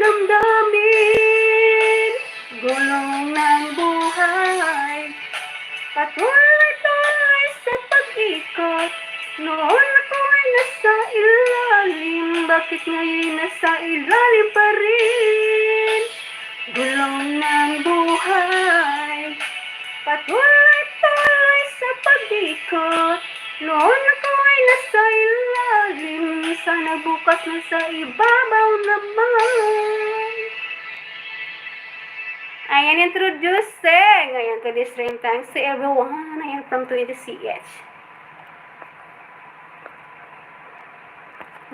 damdamin, gulong ng buhay. Patuloy-tuloy sa pag-ikot, noon ako'y nasa ilalim, bakit ngayon nasa ilalim pa rin? Gulong ng buhay. Patuloy-tuloy sa pag-ikot, noon ako'y nasa ilalim, sana bukas nasa ibabaw naman. I am introducing ngayon to this stream. Thanks to everyone. I am from 20CH.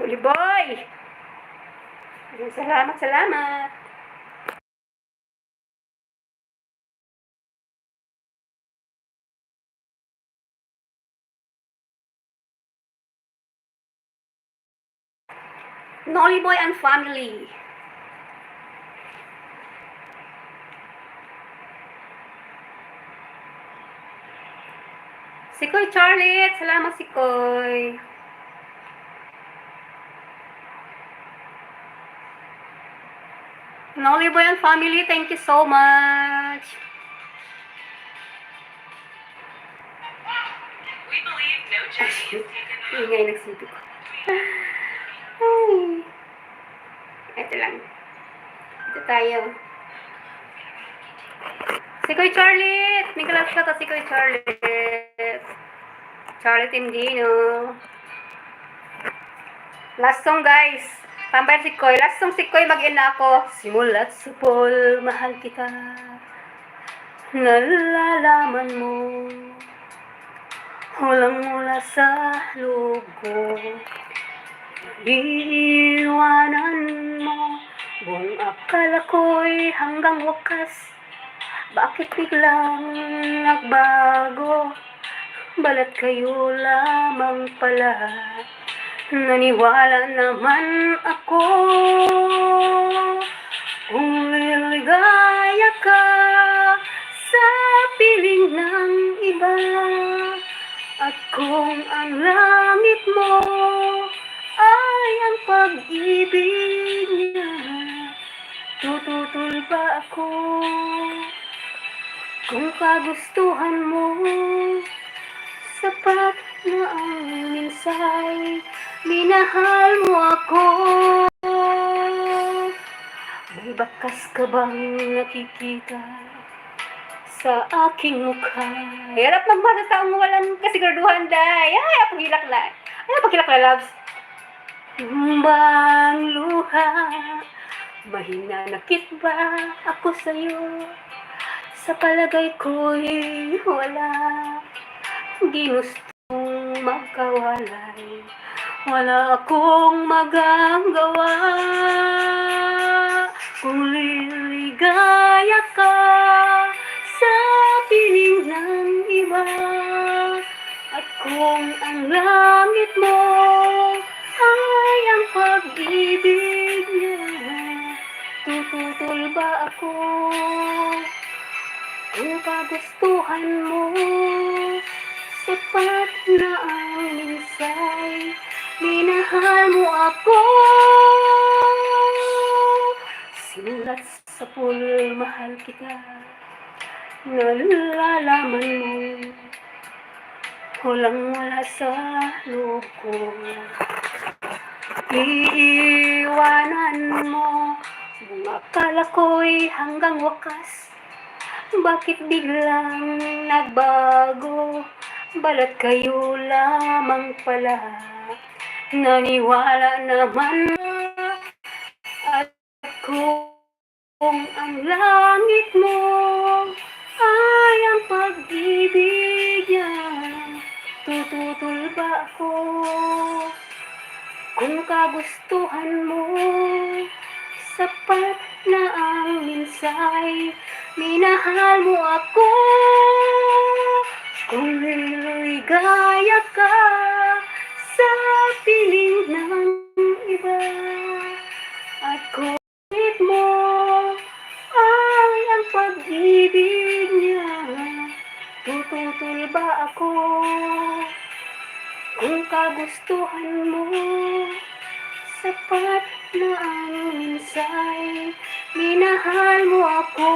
Huli boy! Salamat, salamat. Nolly Boy and family. Sikoy Charlie, salamat Sikoy. Nolly Boy and family, thank you so much. We believe no change is taken. Ingay nagsipi ko. Ay. Ito lang. Ito tayo. Sikoy Charlie! May kalap ka kasi Sikoy Charlie. Charlie Tindino. Last song guys. Tambay si Koy. Last song si Koy mag-ina ako. Simulat sa pol, mahal kita. Nalalaman mo. Hulang-mula sa loob ko. Iiwanan mo. Buong akala ko'y hanggang wakas. Bakit biglang nagbago? Balat kayo lamang pala. Naniwala naman ako. Kung liligaya ka sa piling ng iba, at kung ang langit mo ay ang pag-ibig niya, tututol ba ako? Kung kagustuhan mo, sapat na ang minsay, minahal mo ako. May bakas ka bang nakikita sa aking mukha? Hirap magmahal sa taong walang kasiguraduhan, day. Ay, apagilak na. Ay, apagilak na, loves. Bang luha, mahinanakit ba ako sa'yo? Sa palagay ko'y wala, ginustong magkawalay, wala akong magagawa. Kung liligaya ka sa piling ng iba, at kung ang langit mo ay ang pag-ibig niya, tututol ba ako? Kung kagustuhan mo, sapat na ang minsay, minahal mo ako. Simulat sa pul, mahal kita, nalalaman mo. Walang-wala sa loob ko. Iiwanan mo, kung akala ko'y hanggang wakas. Bakit biglang nagbago? Balat kayo lamang pala. Naniwala naman at kung ang langit mo ay ang pag-ibig niya, tututol ba ako? Kung kagustuhan mo, sapat na ang minsay, minahal mo ako. Kung liligaya ka sa piling ng iba, at kung mo ay ang pag-ibig niya, tututol ba ako? Kung kagustuhan mo, sapat na ang minsay, Minahal mo ako